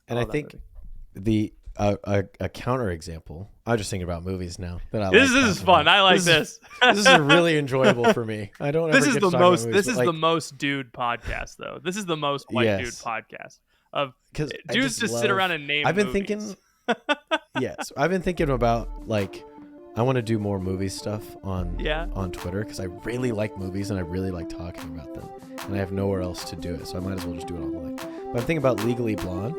And I think the a counter example. I'm just thinking about movies now that I This like is fun. about. I like this. This is really enjoyable for me. I don't. This ever is get the to talk about most. movies, This but, is like, the most dude podcast, though. This is the most white dude Yes. podcast of because dudes just sit around and name. I've been movies. thinking. Yes, I've been thinking about, like, I want to do more movie stuff on Twitter because I really like movies and I really like talking about them, and I have nowhere else to do it, so I might as well just do it online. But I'm thinking about Legally Blonde.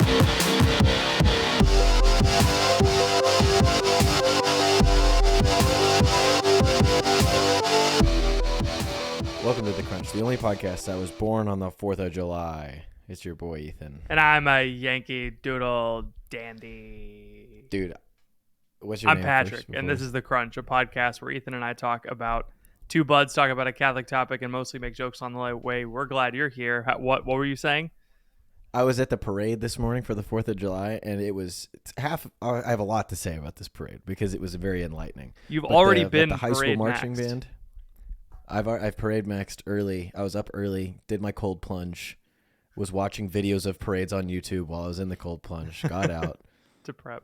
Welcome to The Crunch, the only podcast that was born on the 4th of July. It's your boy, Ethan. And I'm a Yankee Doodle dandy. Dude, what's your name? I'm Patrick, and this is The Crunch, a podcast where Ethan and I talk about two buds, talk about a Catholic topic, and mostly make jokes on the way. We're glad you're here. What were you saying? I was at the parade this morning for the 4th of July, and it's I have a lot to say about this parade because it was very enlightening. You've already been the high school parade marching maxed. band. I've parade maxed early. I was up early, did my cold plunge, was watching videos of parades on YouTube while I was in the cold plunge. Got out to prep.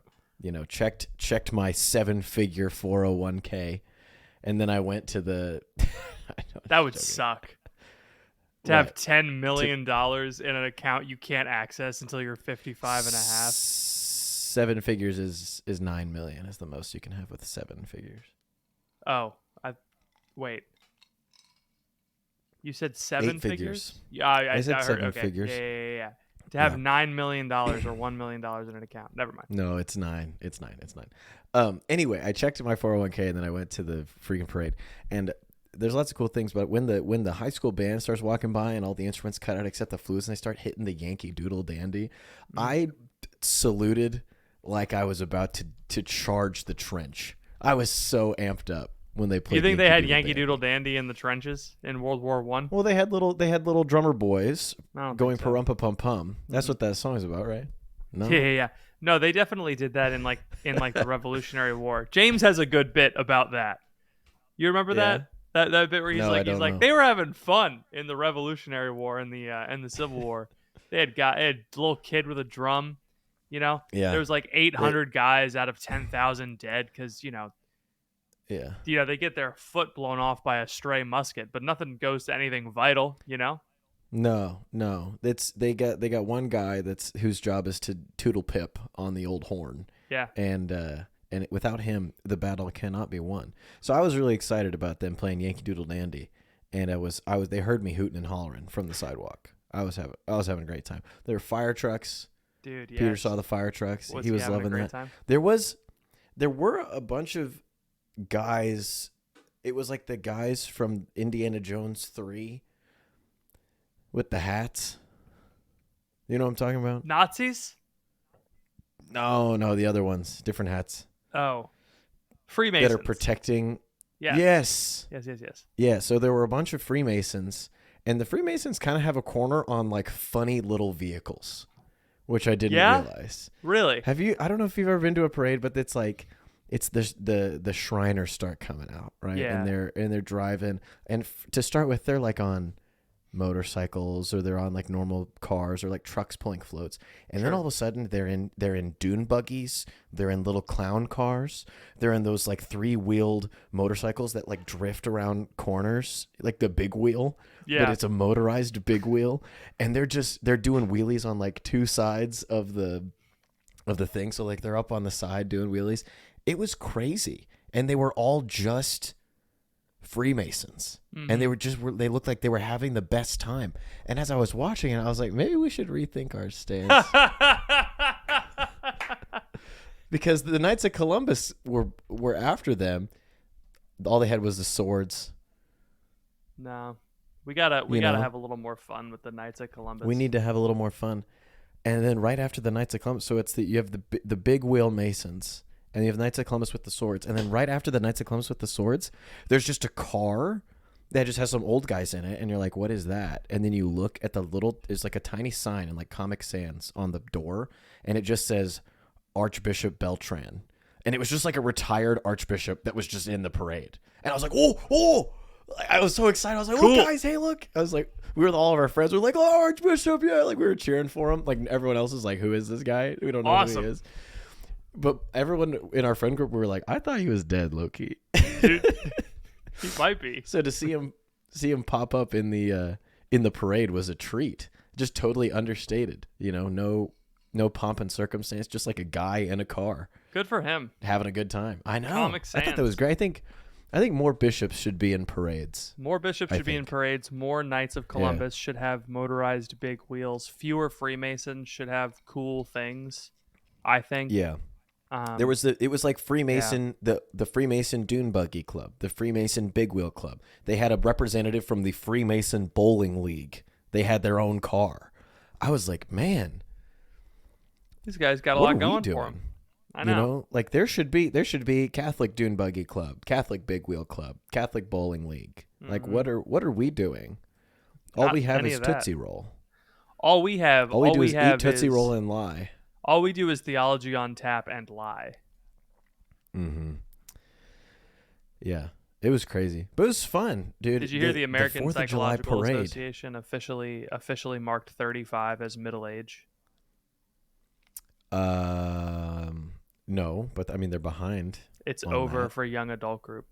Checked my 7-figure 401k, and then I went to the. That would suck. To have $10 million in an account you can't access until you're 55 and a half. 7 figures is 9 million is the most you can have with 7 figures. Oh, wait. You said 7 8 figures? Yeah, I said heard, 7 okay. figures. Yeah. To have $9 million or $1 million in an account. Never mind. No, it's 9. It's 9. Anyway, I checked my 401k and then I went to the freaking parade. And there's lots of cool things, but when the high school band starts walking by and all the instruments cut out except the flutes and they start hitting the Yankee Doodle Dandy, I saluted like I was about to charge the trench. I was so amped up when they played. You think they had Yankee Doodle Dandy in the trenches in World War I? Well, they had little drummer boys going so. parumpa pum pum. That's what that song is about, right? No. Yeah. No, they definitely did that in the Revolutionary War. James has a good bit about that. You remember that? That bit where he's like, they were having fun in the Revolutionary War and the Civil War. They had a little kid with a drum, Yeah. There was 800 guys out of 10,000 dead because they get their foot blown off by a stray musket, but nothing goes to anything vital, No. They got one guy whose job is to tootle pip on the old horn. Yeah. And without him, the battle cannot be won. So I was really excited about them playing Yankee Doodle Dandy, and they heard me hooting and hollering from the sidewalk. I was having a great time. There were fire trucks. Dude, yeah. Peter saw the fire trucks. He was loving that. Time? There were a bunch of guys. It was like the guys from Indiana Jones 3 with the hats. You know what I'm talking about? Nazis? No, the other ones, different hats. Oh, Freemasons that are protecting. Yeah. Yes. Yeah. So there were a bunch of Freemasons, and the Freemasons kind of have a corner on funny little vehicles, which I didn't realize. Really? I don't know if you've ever been to a parade, but it's the Shriners start coming out, right? Yeah. And they're driving, and to start with, they're on motorcycles, or they're on normal cars, or trucks pulling floats, and then all of a sudden they're in dune buggies, they're in little clown cars, they're in those 3-wheeled motorcycles that drift around corners, like the big wheel, but it's a motorized big wheel, and they're doing wheelies on 2 sides of the thing, so they're up on the side doing wheelies. It was crazy, and they were all just Freemasons, and they looked like they were having the best time. And as I was watching it, I was like, maybe we should rethink our stance. Because the Knights of Columbus were after them. All they had was the swords. No, we gotta have a little more fun with the Knights of Columbus. We need to have a little more fun. And then right after the Knights of Columbus, so you have the big wheel Masons, and you have Knights of Columbus with the swords. And then right after the Knights of Columbus with the swords, there's just a car that just has some old guys in it. And you're like, what is that? And then you look at there's a tiny sign in Comic Sans on the door. And it just says Archbishop Beltran. And it was just a retired archbishop that was just in the parade. And I was like, oh, I was so excited. I was like, Cool. "Oh, guys, hey, look!" I was like, we were with all of our friends. We were like, "Oh, Archbishop, yeah!" Like we were cheering for him. Like everyone else is like, "Who is this guy? We don't know who he is." But everyone in our friend group, we were like, "I thought he was dead, low key." Dude, he might be. So to see him pop up in the parade was a treat. Just totally understated. You know, no pomp and circumstance. Just like a guy in a car. Good for him. Having a good time. I know. Comic Sans. I thought that was great. I think more bishops should be in parades. More bishops should be in parades. More Knights of Columbus should have motorized big wheels. Fewer Freemasons should have cool things, I think. Yeah. It was like Freemason, the Freemason Dune Buggy Club, the Freemason Big Wheel Club. They had a representative from the Freemason Bowling League. They had their own car. I was like, man, these guys got a lot going for them. I know. You know, like there should be Catholic Dune Buggy Club, Catholic Big Wheel Club, Catholic Bowling League. Mm-hmm. Like what are we doing? All we have is Tootsie Roll. All we do is eat Tootsie Roll and lie. All we do is theology on tap and lie. Mm-hmm. Yeah, it was crazy, but it was fun, dude. Did you hear the American Psychological Association officially marked 35 as middle age? No, but I mean they're behind. It's over for young adult group.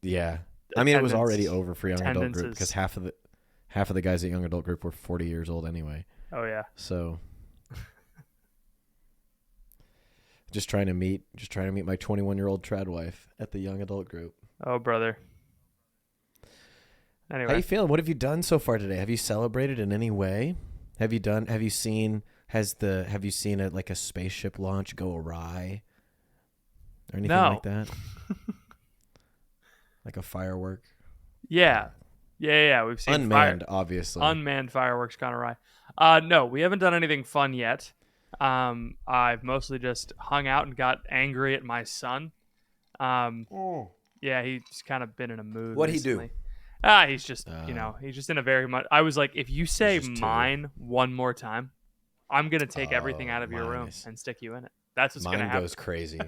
Yeah, I mean it was already over for young adult group because half of the guys at young adult group were 40 years old anyway. Oh yeah. So just trying to meet my 21-year-old trad wife at the young adult group. Oh brother. Anyway, how you feeling? What have you done so far today? Have you celebrated in any way? Have you seen a spaceship launch go awry or anything like that? Like a firework? Yeah. We've seen unmanned, obviously. Unmanned fireworks gone awry. No, we haven't done anything fun yet. I've mostly just hung out and got angry at my son. Yeah, he's kind of been in a mood. What'd he do? He's just he's just in a very much. I was like, if you say mine one more time, I'm gonna take everything out of your room and stick you in it. That's what's gonna happen. Mine goes crazy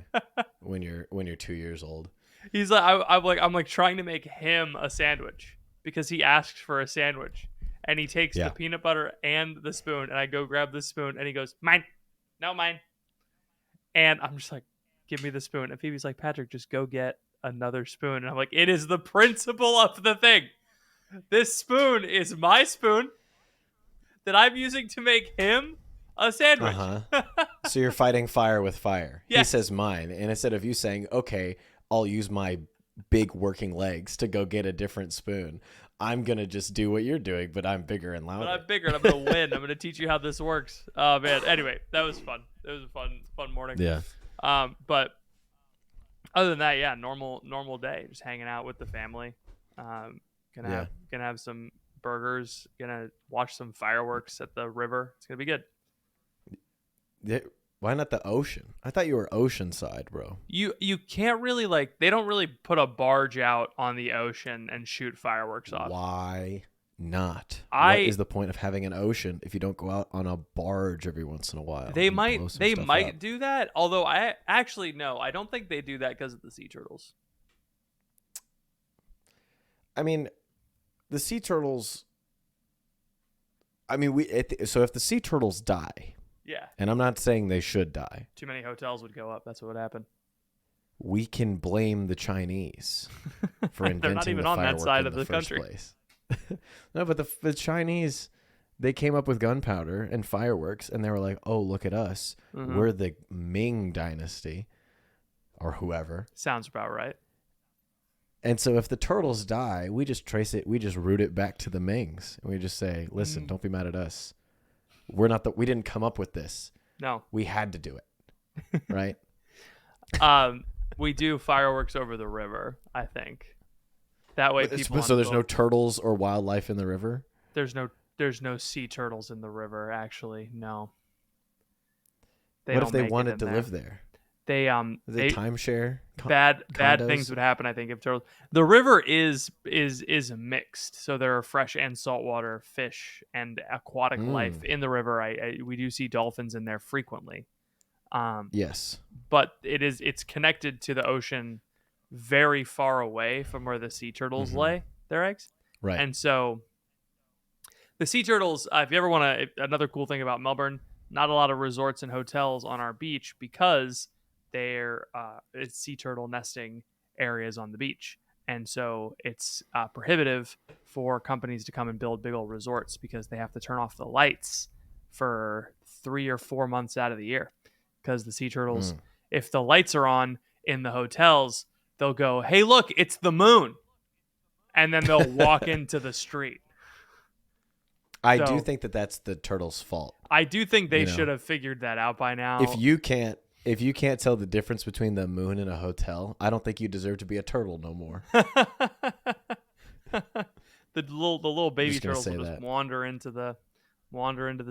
when you're 2 years old. He's like, I'm trying to make him a sandwich because he asked for a sandwich, and he takes the peanut butter and the spoon, and I go grab the spoon, and he goes, mine, no mine, and I'm just like, give me the spoon. And Phoebe's like, Patrick, just go get another spoon. And I'm like, it is the principle of the thing. This spoon is my spoon that I'm using to make him a sandwich. So you're fighting fire with fire. Yes. He says mine, and instead of you saying, okay, I'll use my big working legs to go get a different spoon, I'm gonna just do what you're doing, but I'm bigger and louder. But I'm bigger and I'm gonna win. I'm gonna teach you how this works. Oh man. Anyway, that was fun. It was a fun morning. Yeah. But other than that, yeah, normal day. Just hanging out with the family. Gonna have some burgers. Gonna watch some fireworks at the river. It's gonna be good. Yeah. Why not the ocean? I thought you were oceanside, bro. You can't really they don't really put a barge out on the ocean and shoot fireworks off. Why not? What is the point of having an ocean if you don't go out on a barge every once in a while? They might do that, although I actually no, I don't think they do that because of the sea turtles. I mean, the sea turtles. I mean, so if the sea turtles die. Yeah. And I'm not saying they should die. Too many hotels would go up. That's what would happen. We can blame the Chinese for inventing They're not even the on that side in of the country. Place. No, but the Chinese, they came up with gunpowder and fireworks, and they were like, oh, look at us. Mm-hmm. We're the Ming dynasty or whoever. Sounds about right. And so if the turtles die, we just trace it. We just root it back to the Mings. And we just say, listen, don't be mad at us. We didn't come up with this. No. We had to do it. Right? We do fireworks over the river, I think. That way people So there's no turtles or wildlife in the river? There's no sea turtles in the river, actually. No. What if they wanted to live there? They timeshare. Bad things would happen, I think, if turtles. The river is mixed, so there are fresh and saltwater fish and aquatic life in the river. We do see dolphins in there frequently. Yes, but it's connected to the ocean very far away from where the sea turtles lay their eggs. Right. And so the sea turtles, if you ever want to, another cool thing about Melbourne, not a lot of resorts and hotels on our beach because they're it's sea turtle nesting areas on the beach. And so it's prohibitive for companies to come and build big old resorts because they have to turn off the lights for 3 or 4 months out of the year. Because the sea turtles, if the lights are on in the hotels, they'll go, "Hey, look, it's the moon." And then they'll walk into the street. I do think that that's the turtles' fault. I do think they should have figured that out by now. If you can't tell the difference between the moon and a hotel, I don't think you deserve to be a turtle no more. the little baby turtles will just wander into the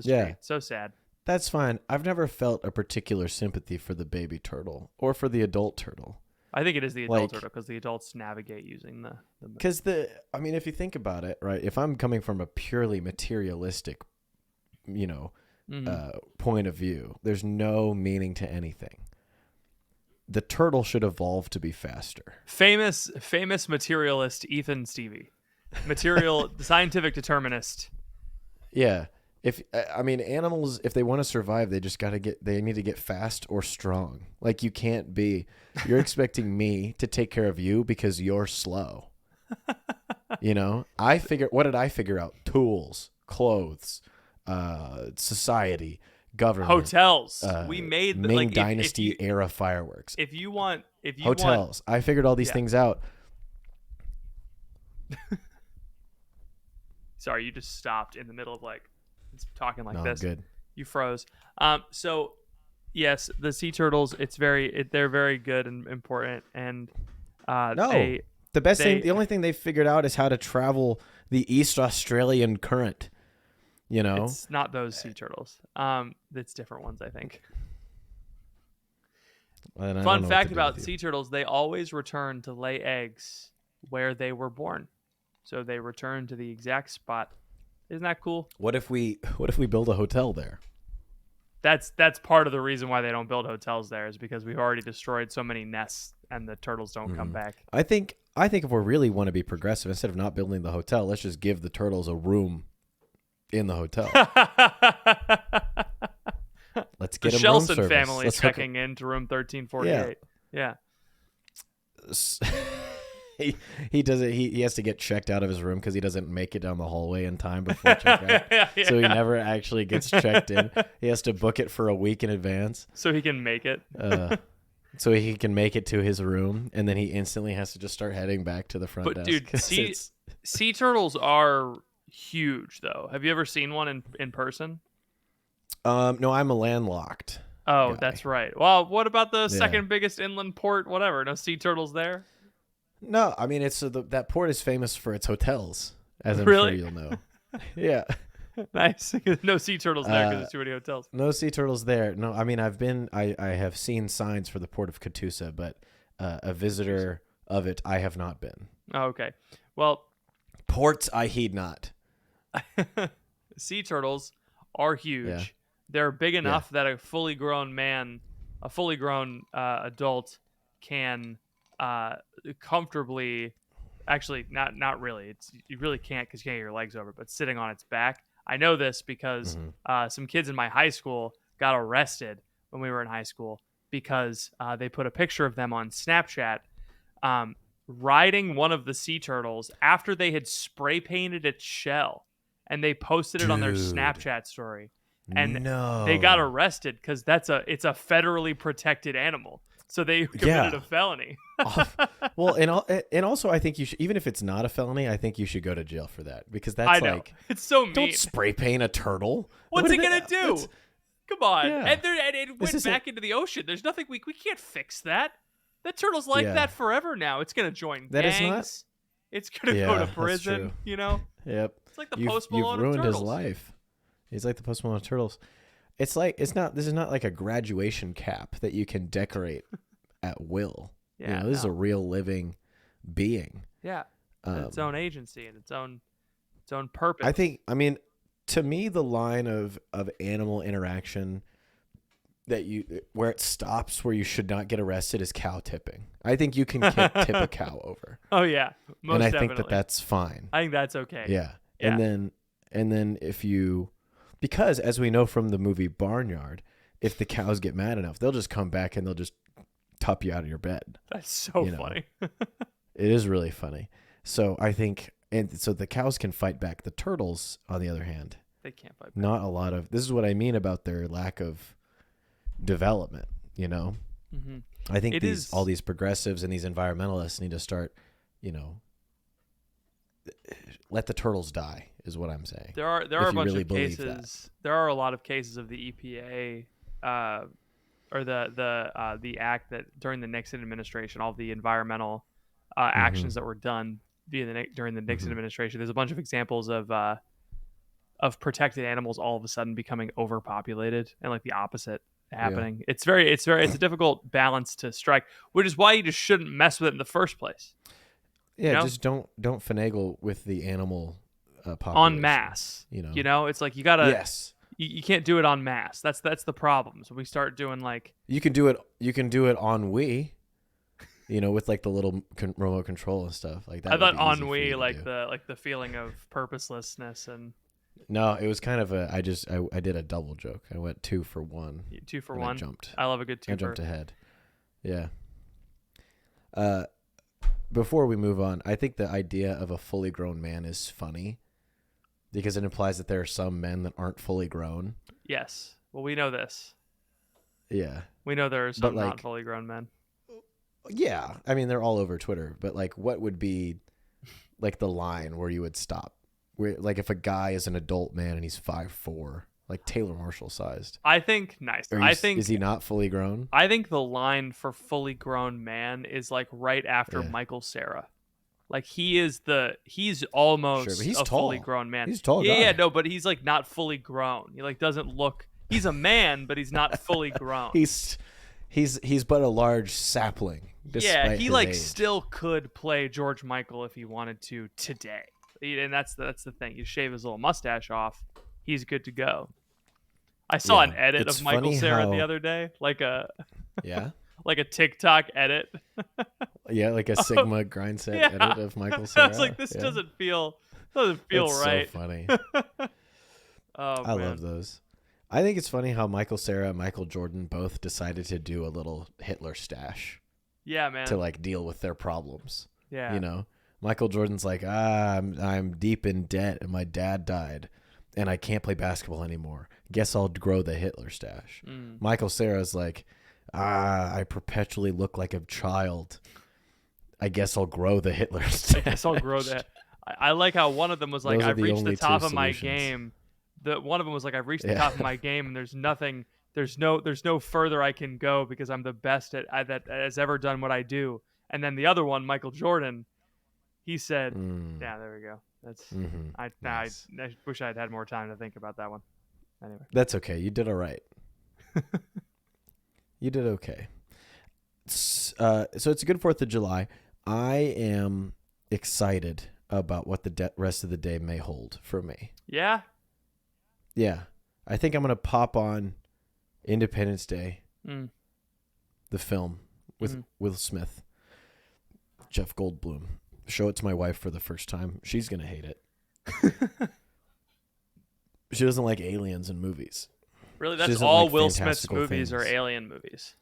street. Yeah. So sad. That's fine. I've never felt a particular sympathy for the baby turtle or for the adult turtle. I think it is the adult turtle because the adults navigate using the because if you think about it, right? If I'm coming from a purely materialistic, point of view, there's no meaning to anything. The turtle should evolve to be faster. Famous materialist Ethan Stevie, scientific determinist. Yeah. Animals, if they want to survive, they need to get fast or strong. Like you're expecting me to take care of you because you're slow. What did I figure out? Tools, clothes, society, government, hotels. We made the Ming Dynasty era fireworks. If you want hotels, I figured all these things out. Sorry, you just stopped in the middle of talking like this. Good. You froze. So yes, the sea turtles. They're very good and important. And the best thing. The only thing they figured out is how to travel the East Australian Current. It's not those sea turtles. It's different ones, I think. Fun fact about sea turtles: they always return to lay eggs where they were born, so they return to the exact spot. Isn't that cool? What if we build a hotel there? That's part of the reason why they don't build hotels there is because we've already destroyed so many nests and the turtles don't come back. I think if we really want to be progressive, instead of not building the hotel, let's just give the turtles a room in the hotel. Let's get the them room Shelson service. family checking into room 1348. Yeah. He does it. He has to get checked out of his room because he doesn't make it down the hallway in time before checkout. So he never actually gets checked in. He has to book it for a week in advance so he can make it. So he can make it to his room, and then he instantly has to just start heading back to the front desk. But dude, sea turtles are huge, though. Have you ever seen one in person? No, I'm a landlocked. Oh, guy. That's right. Well, what about the second biggest inland port? Whatever. No sea turtles there. No, it's that port is famous for its hotels, as I'm really? sure you'll know. Yeah. Nice. No sea turtles there because there's too many hotels. No sea turtles there. No, I have seen signs for the port of Catoosa, but a visitor of it, I have not been. Oh, okay. Well, ports I heed not. Sea turtles are huge. Yeah. They're big enough that a fully grown adult can comfortably, actually not really. You really can't because you can't get your legs over, but sitting on its back. I know this because some kids in my high school got arrested when we were in high school because they put a picture of them on Snapchat riding one of the sea turtles after they had spray painted its shell, and they posted it on their Snapchat story. And they got arrested because it's a federally protected animal. So they committed a felony. Well, and also I think you should, even if it's not a felony, I think you should go to jail for that because that's it's so mean. Don't spray paint a turtle. What's it gonna do? Come on, and it went back into the ocean. There's nothing we can't fix that. That turtle's like that forever now. It's gonna join gangs. It's gonna go to prison. Yep. It's like the Post Malone You've ruined of turtles. his life. He's like the Post Malone of turtles. This is not like a graduation cap that you can decorate at will. Yeah, this is a real living being. Yeah, its own agency and its own purpose. I think. To me, the line of animal interaction where it stops, where you should not get arrested, is cow tipping. I think you can tip a cow over. Oh yeah, most and I definitely. think that's fine. I think that's okay. Yeah. And then if you, because as we know from the movie Barnyard, if the cows get mad enough, they'll just come back and they'll just top you out of your bed. That's so funny. It is really funny. So I think, and so the cows can fight back. The turtles, on the other hand, they can't fight back. Not a lot of. This is what I mean about their lack of development. Mm-hmm. I think all these progressives and these environmentalists need to start, let the turtles die, is what I'm saying. There are a bunch of cases. There are a lot of cases of the EPA or the act that during the Nixon administration, all the environmental actions that were done during the Nixon administration. There's a bunch of examples of protected animals all of a sudden becoming overpopulated and like the opposite happening. Yeah. It's a difficult balance to strike, which is why you just shouldn't mess with it in the first place. Yeah, just don't finagle with the animal population. En masse. It's like you gotta. Yes. You can't do it en masse. That's the problem. So we start doing like. You can do it on Wii. With like the little remote control and stuff like that. I thought ennui, like the feeling of purposelessness and. No, it was kind of I did a double joke. I went 2 for 1. 2 for 1. I jumped. I love a good 2. I jumped ahead. Yeah. Before we move on, I think the idea of a fully grown man is funny because it implies that there are some men that aren't fully grown. Yes. Well, we know this. Yeah. We know there are some not fully grown men. Yeah. I mean, they're all over Twitter, but like what would be like the line where you would stop? Where, like if a guy is an adult man and he's 5'4", like Taylor Marshall sized. I think nice. Is he not fully grown? I think the line for fully grown man is like right after Michael Cera. Like he's almost sure, but he's a tall. fully grown man. He's a tall guy. Yeah, no, but he's like not fully grown. He like doesn't look. He's a man, but he's not fully grown. He's but a large sapling. Yeah, he like age. Still could play George Michael if he wanted to today. And that's the thing. You shave his little mustache off, he's good to go. I saw an edit of Michael Cera the other day, like a like a TikTok edit. Yeah, like a Sigma grind set edit of Michael Cera. I was like, this doesn't feel right. So funny. I love those. I think it's funny how Michael Cera and Michael Jordan both decided to do a little Hitler stash. Yeah, man. To like deal with their problems. Yeah. Michael Jordan's like, I'm deep in debt and my dad died and I can't play basketball anymore. Guess I'll grow the Hitler stash. Michael Cera's like, I perpetually look like a child. I guess I'll grow the Hitler stash. I guess I'll grow that. I like how one of them was like, I've reached the top of my game. One of them was like, I've reached the top of my game and there's nothing, there's no further I can go because I'm the best that has ever done what I do. And then the other one, Michael Jordan, he said, yeah, there we go. That's nice. I wish I had more time to think about that one. Anyway. That's okay. You did all right. You did okay. So it's a good 4th of July. I am excited about what the rest of the day may hold for me. Yeah? Yeah. I think I'm going to pop on Independence Day, the film with Will Smith, Jeff Goldblum. Show it to my wife for the first time. She's going to hate it. She doesn't like aliens in movies. Really? That's all Will Smith's movies are alien movies.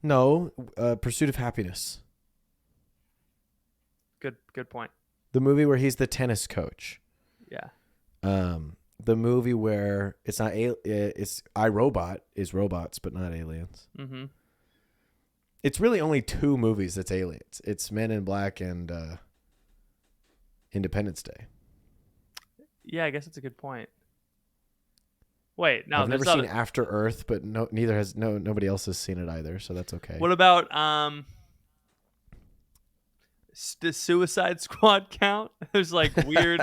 No, Pursuit of Happiness. Good point. The movie where he's the tennis coach. Yeah. The movie where it's not it's iRobot is robots but not aliens. Mm-hmm. It's really only 2 movies that's aliens. It's Men in Black and Independence Day. Yeah, I guess that's a good point. Wait, no, I've never seen After Earth, but nobody else has seen it either, so that's okay. What about does Suicide Squad count? There's like weird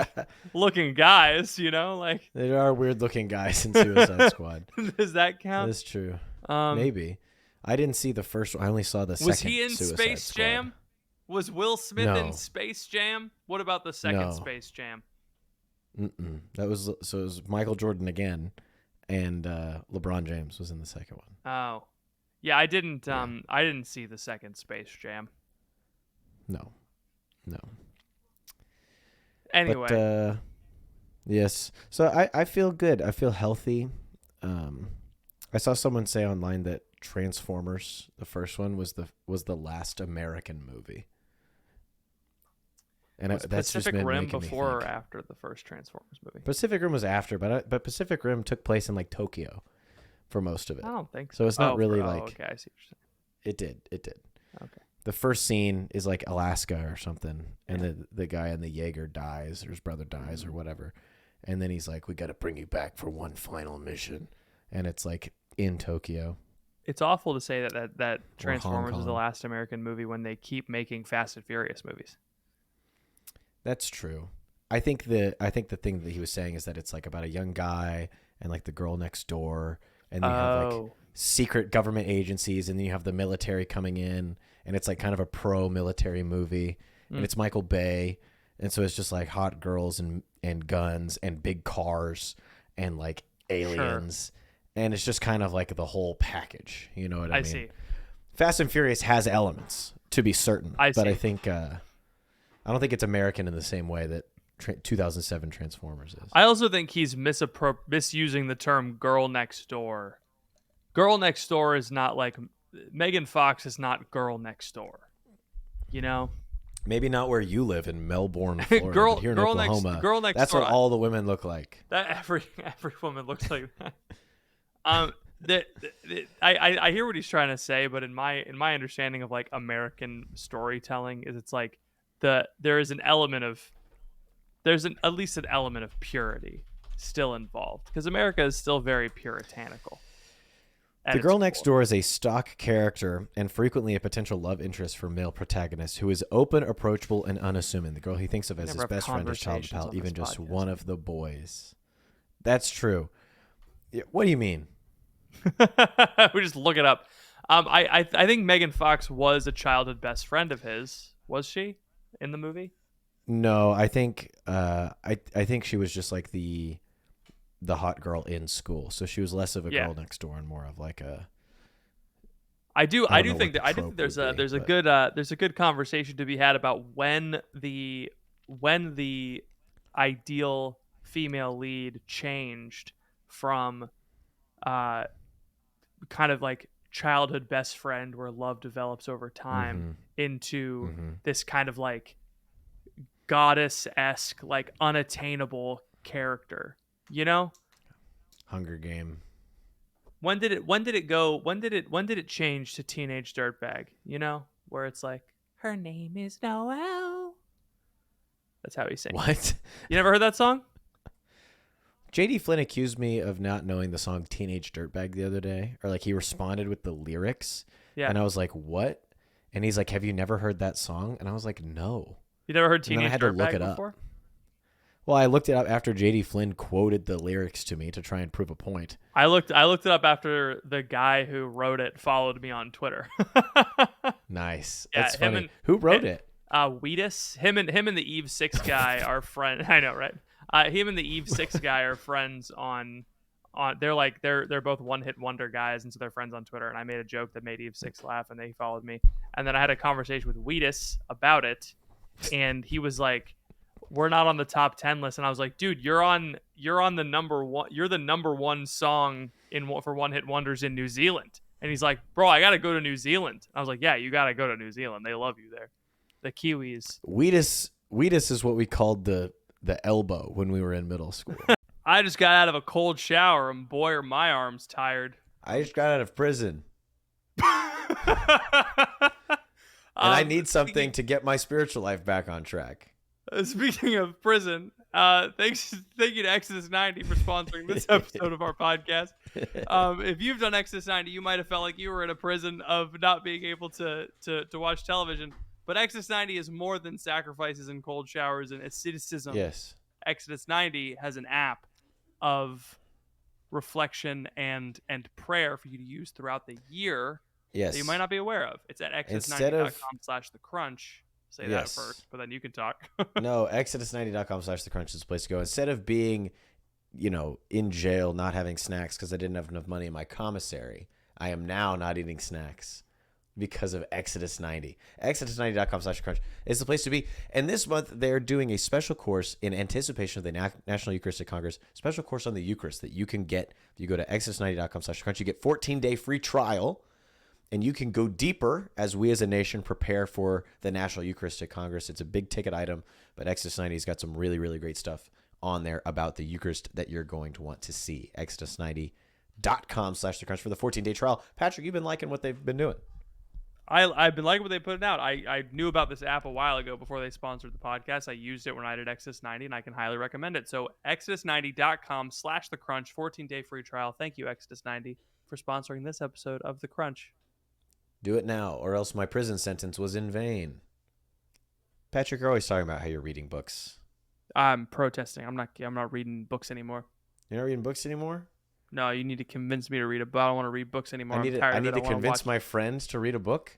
looking guys, like there are weird looking guys in Suicide Squad. Does that count? That's true. Maybe. I didn't see the first one. I only saw the second. Was he in Suicide Space Squad. Jam? Was Will Smith in Space Jam? What about the second Space Jam? It was Michael Jordan again, and LeBron James was in the second one. Oh, yeah. I didn't. I didn't see the second Space Jam. No. Anyway. But, yes. So I feel good. I feel healthy. I saw someone say online that Transformers, the first one, was the last American movie. And was that's Pacific just Rim making before me or think. after the first Transformers movie? Pacific Rim was after, but Pacific Rim took place in like Tokyo for most of it. I don't think so. So it's not really like. Okay, I see what you're It did. saying. Okay. The first scene is like Alaska or something, and the guy in the Jaeger dies, or his brother dies, or whatever, and then he's like, "We got to bring you back for one final mission," and it's like in Tokyo. It's awful to say that Hong Transformers is the Kong. last American movie when they keep making Fast and Furious movies. That's true. I think the thing that he was saying is that it's like about a young guy and like the girl next door, and you have like secret government agencies, and then you have the military coming in, and it's like kind of a pro-military movie, and it's Michael Bay, and so it's just like hot girls and guns and big cars and like aliens, and it's just kind of like the whole package. You know what I mean? I see. Fast and Furious has elements, to be certain, but see. I think I don't think it's American in the same way that 2007 Transformers is. I also think he's misusing the term "girl next door." Girl next door is not like Megan Fox is not girl next door. You know, maybe not where you live in Melbourne, Florida. girl, but here in girl Oklahoma, girl next that's door. what all the women look like. That every woman looks like that. I hear what he's trying to say, but in my understanding of like American storytelling is it's like there's at least an element of purity still involved because America is still very puritanical. The girl next door is a stock character and frequently a potential love interest for male protagonists who is open, approachable, and unassuming. The girl he thinks of as his best friend, his child pal, even just one of the boys. That's true. What do you mean? We just look it up. I think Megan Fox was a childhood best friend of his. Was she in the movie? No, I think I think she was just like the hot girl in school. So she was less of a girl next door and more of like a. I do think there's a good conversation to be had about when the ideal female lead changed from kind of like childhood best friend where love develops over time into this kind of like goddess-esque, like unattainable character, you know? Hunger Game. When did it change to Teenage Dirtbag, you know? Where it's like, her name is Noelle. That's how he sings. What? You never heard that song? JD Flynn accused me of not knowing the song Teenage Dirtbag the other day, or like he responded with the lyrics. Yeah. And I was like, what? And he's like, have you never heard that song? And I was like, no. You never heard Teenage Dirtbag before? I had to look it up. Well, I looked it up after JD Flynn quoted the lyrics to me to try and prove a point. I looked it up after the guy who wrote it followed me on Twitter. Nice. Yeah, that's funny. Who wrote it? Wheatus. Him and the Eve 6 guy are friends. I know, right? Him and the Eve 6 guy are friends on they're both one-hit wonder guys, and so they're friends on Twitter, and I made a joke that made Eve 6 laugh and they followed me. And then I had a conversation with Wheatus about it, and he was like, we're not on the top 10 list. And I was like, dude, you're on the number one. You're the number one song for one hit wonders in New Zealand. And he's like, bro, I got to go to New Zealand. I was like, yeah, you got to go to New Zealand. They love you there. The Kiwis. Wheatus is what we called the elbow when we were in middle school. I just got out of a cold shower and boy, are my arms tired. I just got out of prison. And I need something to get my spiritual life back on track. Speaking of prison, thank you to Exodus 90 for sponsoring this episode of our podcast. If you've done Exodus 90, you might have felt like you were in a prison of not being able to watch television. But Exodus 90 is more than sacrifices and cold showers and asceticism. Yes. Exodus 90 has an app of reflection and prayer for you to use throughout the year. Yes. That you might not be aware of. It's at exodus90.com/thecrunch. Say that first, but then you can talk. No, exodus90.com/thecrunch is the place to go. Instead of being in jail not having snacks because I didn't have enough money in my commissary. I am now not eating snacks because of Exodus 90. Exodus90.com/crunch is the place to be. And this month, they're doing a special course in anticipation of the National Eucharistic Congress, special course on the Eucharist that you can get. If you go to Exodus90.com/crunch, you get 14-day free trial, and you can go deeper as we as a nation prepare for the National Eucharistic Congress. It's a big ticket item, but Exodus 90's got some really, really great stuff on there about the Eucharist that you're going to want to see. Exodus90.com/crunch for the 14-day trial. Patrick, you've been liking what they've been doing. I've been liking what they put out. I knew about this app a while ago before they sponsored the podcast. I used it when I did Exodus 90, and I can highly recommend it. So Exodus90.com/The Crunch, 14-day free trial. Thank you, Exodus 90, for sponsoring this episode of The Crunch. Do it now, or else my prison sentence was in vain. Patrick, you're always talking about how you're reading books. I'm protesting. I'm not reading books anymore. You're not reading books anymore? No, you need to convince me to read a book. I don't want to read books anymore. I need to convince my friends to read a book.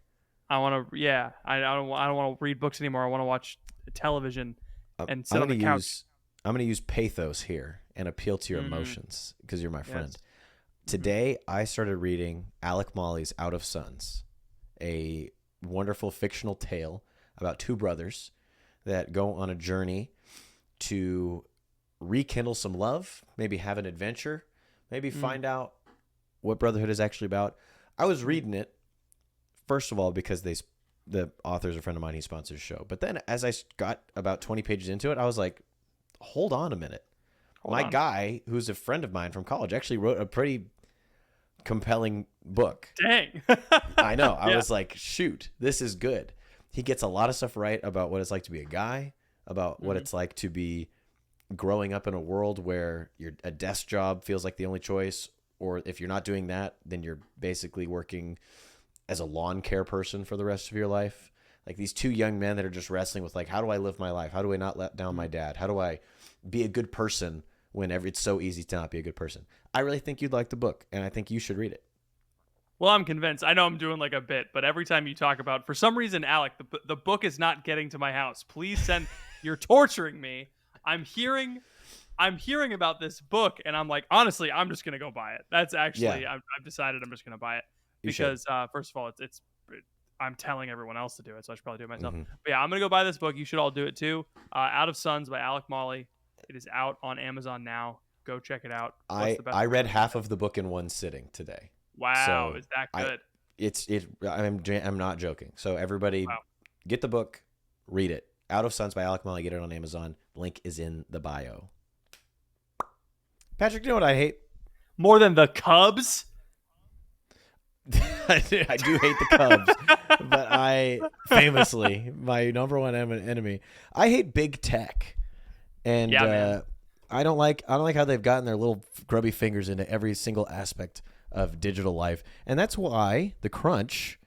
I want to. Yeah, I don't want to read books anymore. I want to watch television and sit on the couch. I'm going to use pathos here and appeal to your emotions because you're my friend. Yes. Today, I started reading Alec Mauly's Out of Suns, a wonderful fictional tale about two brothers that go on a journey to rekindle some love, maybe have an adventure, maybe find out what brotherhood is actually about. I was reading it, first of all, because the author's a friend of mine. He sponsors the show. But then as I got about 20 pages into it, I was like, hold on a minute. My guy, who's a friend of mine from college, actually wrote a pretty compelling book. Dang. I know. I was like, shoot, this is good. He gets a lot of stuff right about what it's like to be a guy, about what it's like to be growing up in a world where a desk job feels like the only choice, or if you're not doing that, then you're basically working as a lawn care person for the rest of your life. Like these two young men that are just wrestling with like, how do I live my life? How do I not let down my dad? How do I be a good person when it's so easy to not be a good person? I really think you'd like the book, and I think you should read it. Well, I'm convinced. I know I'm doing like a bit, but every time you talk about, for some reason, Alec, the book is not getting to my house. Please send. You're torturing me. I'm hearing about this book, and I'm like, honestly, I'm just gonna go buy it. That's actually, I've decided I'm just gonna buy it because first of all, it's I'm telling everyone else to do it, so I should probably do it myself. But yeah, I'm gonna go buy this book. You should all do it too. Out of Suns by Alec Mauly. It is out on Amazon now. Go check it out. I read half of the book in one sitting today. Wow, so is that good? I'm not joking. So everybody, get the book, read it. Out of Suns by Alec Mauly. Get it on Amazon. Link is in the bio. Patrick, you know what I hate? More than the Cubs? I do hate the Cubs, but I famously, my number one enemy, I hate big tech. And I don't like how they've gotten their little grubby fingers into every single aspect of digital life. And that's why The Crunch,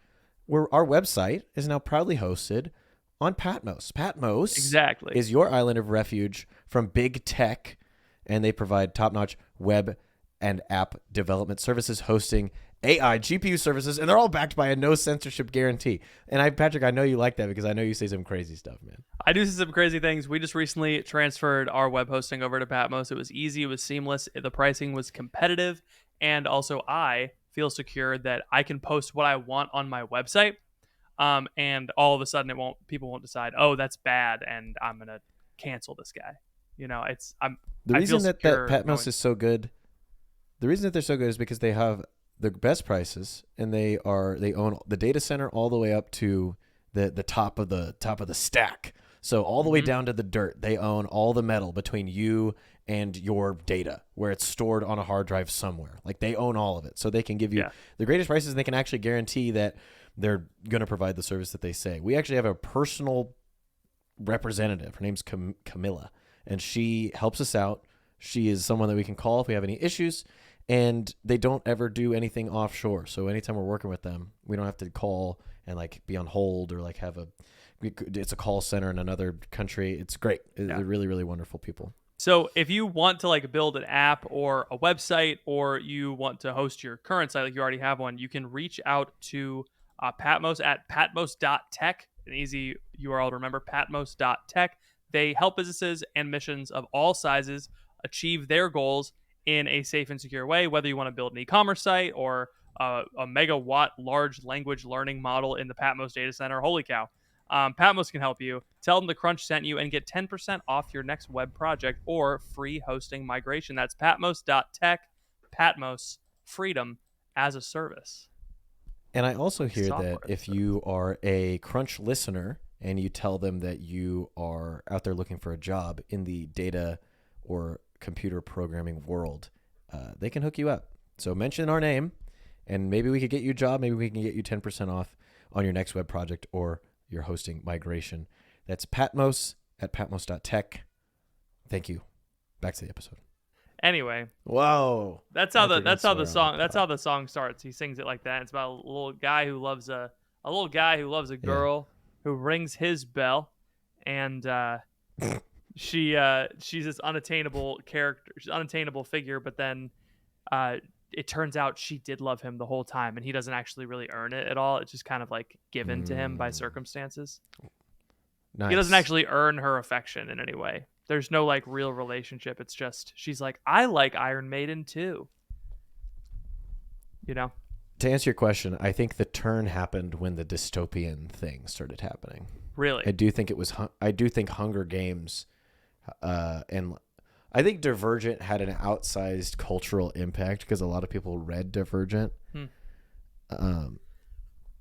our website, is now proudly hosted on Patmos. Patmos is your island of refuge from big tech, and they provide top-notch web and app development services, hosting, AI, GPU services, and they're all backed by a no censorship guarantee. And Patrick, I know you like that because I know you say some crazy stuff, man. I do say some crazy things. We just recently transferred our web hosting over to Patmos. It was easy. It was seamless. The pricing was competitive. And also I feel secure that I can post what I want on my website. And all of a sudden people won't decide, oh, that's bad, and I'm going to cancel this guy. The reason that Patmos is so good, the reason that they're so good is because they have the best prices, and they own the data center all the way up to the top of the stack. So all the way down to the dirt, they own all the metal between you and your data, where it's stored on a hard drive somewhere. Like they own all of it, so they can give you the greatest prices, and they can actually guarantee that they're going to provide the service that they say. We actually have a personal representative. Her name's Camilla, and she helps us out. She is someone that we can call if we have any issues. And they don't ever do anything offshore. So anytime we're working with them, we don't have to call and like be on hold or like it's a call center in another country. It's great. They're really, really wonderful people. So if you want to like build an app or a website, or you want to host your current site, like you already have one, you can reach out to Patmos at patmos.tech, an easy URL to remember, patmos.tech. They help businesses and missions of all sizes achieve their goals in a safe and secure way, whether you want to build an e-commerce site or a megawatt large language learning model in the Patmos data center. Holy cow. Patmos can help you. Tell them the Crunch sent you and get 10% off your next web project or free hosting migration. That's patmos.tech. Patmos, freedom as a service. And I also hear that if you are a Crunch listener and you tell them that you are out there looking for a job in the data or computer programming world, they can hook you up. So mention our name, and maybe we could get you a job. Maybe we can get you 10% off on your next web project or your hosting migration. That's Patmos at patmos.tech. Thank you. Back to the episode. Anyway, whoa, that's how the song starts. He sings it like that. It's about a little guy who loves a girl who rings his bell, and she's this unattainable character, she's an unattainable figure. But then it turns out she did love him the whole time, and he doesn't actually really earn it at all. It's just kind of like given to him by circumstances. Nice. He doesn't actually earn her affection in any way. There's no like real relationship. It's just she's like, I like Iron Maiden too. You know? To answer your question, I think the turn happened when the dystopian thing started happening. Really? I do think Hunger Games and I think Divergent had an outsized cultural impact because a lot of people read Divergent. And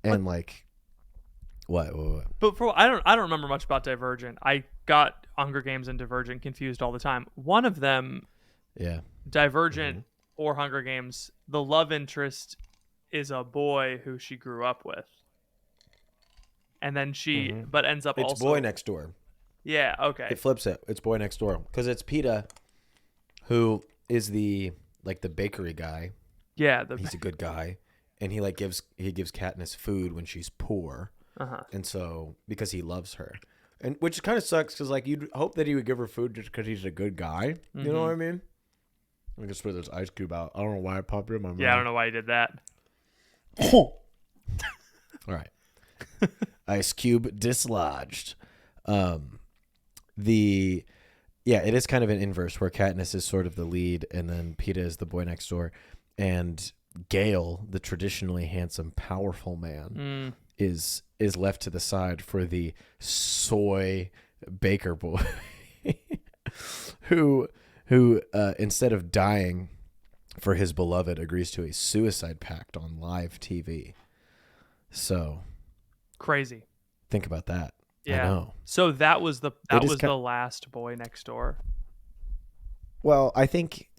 like what? But I don't remember much about Divergent. I got Hunger Games and Divergent confused all the time. One of them, Divergent or Hunger Games, the love interest is a boy who she grew up with, and then she but ends up it's Boy Next Door. Yeah, okay. It flips it. It's Boy Next Door because it's Peeta, who is the bakery guy. Yeah, he's a good guy, and he gives Katniss food when she's poor. And so, because he loves her, and which kind of sucks because you'd hope that he would give her food just because he's a good guy. You know what I mean? I just put this ice cube out. I don't know why I popped it in my mouth. Yeah, I don't know why he did that. All right, ice cube dislodged. It is kind of an inverse where Katniss is sort of the lead, and then Peeta is the boy next door, and Gale, the traditionally handsome, powerful man, is left to the side for the soy baker boy who instead of dying for his beloved agrees to a suicide pact on live TV. So crazy. Think about that. Yeah. I know. So that was the last Boy Next Door. Well, I think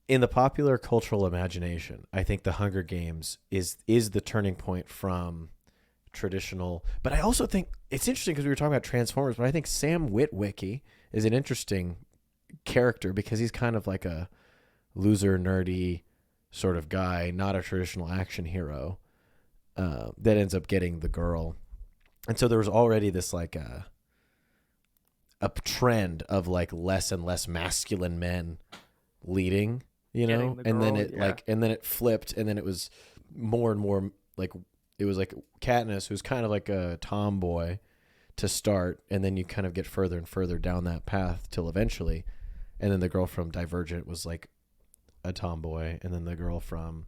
in the popular cultural imagination, I think the Hunger Games is the turning point from traditional. But I also think it's interesting because we were talking about Transformers, but I think Sam Witwicky is an interesting character because he's kind of like a loser, nerdy sort of guy, not a traditional action hero that ends up getting the girl. And so there was already this a trend of less and less masculine men leading, and then it flipped, and then it was more and more it was Katniss, who's kind of like a tomboy to start, and then you kind of get further and further down that path till eventually, and then the girl from Divergent was a tomboy, and then the girl from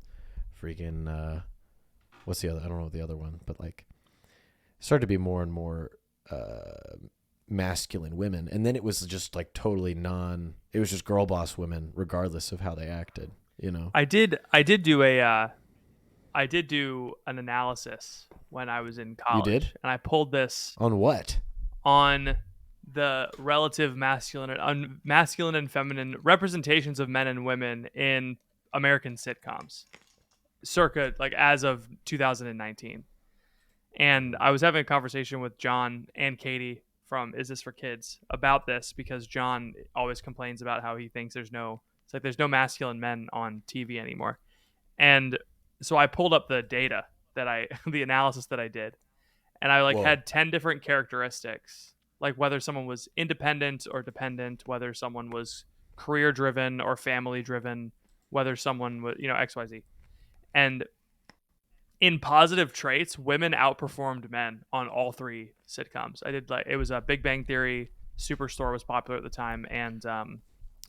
freaking what's the other? I don't know the other one, but started to be more and more masculine women, and then it was just totally it was just girl boss women regardless of how they acted. I did do an analysis when I was in college. You did? And I pulled this on what? On the relative masculine and feminine representations of men and women in American sitcoms circa as of 2019. And I was having a conversation with John and Katie from Is This for Kids about this, because John always complains about how he thinks there's no masculine men on TV anymore. And so I pulled up the data the analysis that I did, and I had 10 different characteristics, whether someone was independent or dependent, whether someone was career driven or family driven, whether someone was, XYZ. And in positive traits, women outperformed men on all three sitcoms. I did it was a Big Bang Theory, Superstore was popular at the time, and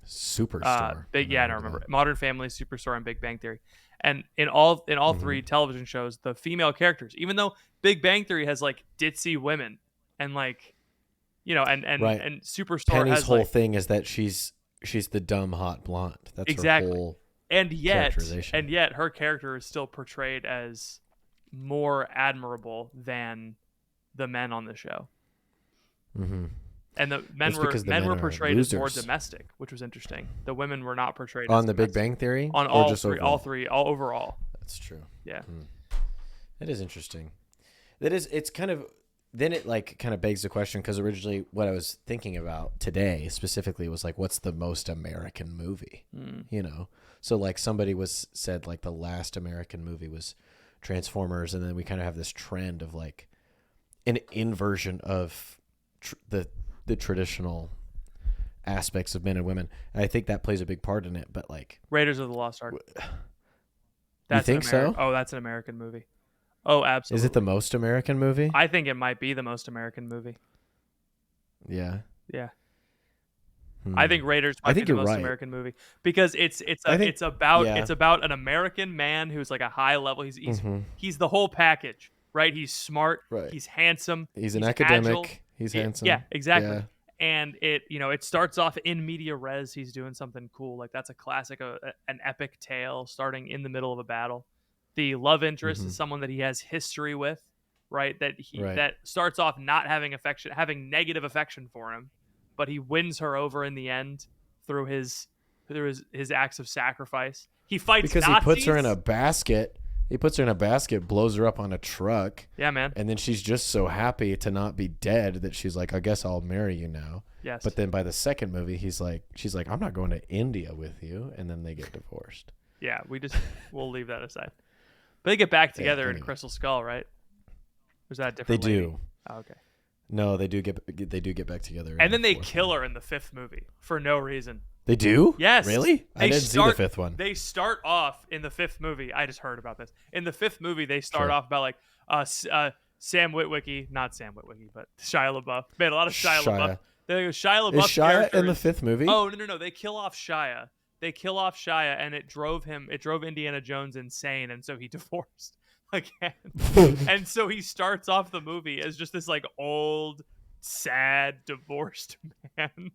Superstore. I don't remember. Modern Family, Superstore, and Big Bang Theory. And in all three television shows, the female characters, even though Big Bang Theory has like ditzy women and like, you know, and Superstore Penny's has whole like, thing is that she's the dumb hot blonde. That's exactly. her whole and yet characterization. Her character is still portrayed as more admirable than the men on the show. Mm-hmm. And the men were portrayed as more domestic, which was interesting. The women were not portrayed on as the domestic. Big Bang Theory, on all three, all overall. That's true. Yeah, that is interesting. It's kind of then it like kind of begs the question, because originally what I was thinking about today specifically was like, what's the most American movie? You know, so like somebody said like the last American movie was Transformers, and then we kind of have this trend of like an inversion of the traditional aspects of men and women. And I think that plays a big part in it. But like Raiders of the Lost Ark. You think so? Oh, that's an American movie. Oh, absolutely. Is it the most American movie? I think it might be the most American movie. Yeah. Yeah. I think Raiders might be the most American movie, because it's about an American man who's like a high level. He's the whole package, right? He's smart. Right. He's handsome. He's an academic. Agile. He's handsome. Yeah, exactly. Yeah. And it starts off in media res. He's doing something cool. Like that's a classic, an epic tale starting in the middle of a battle. The love interest is someone that he has history with, right? That starts off not having negative affection for him, but he wins her over in the end through his acts of sacrifice. He fights because Nazis. He puts her in a basket. Blows her up on a truck. Yeah, man. And then she's just so happy to not be dead that she's like, I guess I'll marry you now. Yes. But then by the second movie, she's like, I'm not going to India with you. And then they get divorced. Yeah, we'll leave that aside. But they get back together in Crystal Skull, right? Or is that different? They do. Oh, okay. No, they do get back together. And then they kill her in the fifth movie for no reason. They do? Yes. Really? I didn't see the fifth one. They start off in the fifth movie. I just heard about this. In the fifth movie, they start off about like Sam Witwicky, not Sam Witwicky, but Shia LaBeouf. Made a lot of Shia LaBeouf. Shia LaBeouf. Is Shia in the fifth movie? Oh no! They kill off Shia. And it drove Indiana Jones insane, and so he divorced again. And so he starts off the movie as just this like old, sad, divorced man.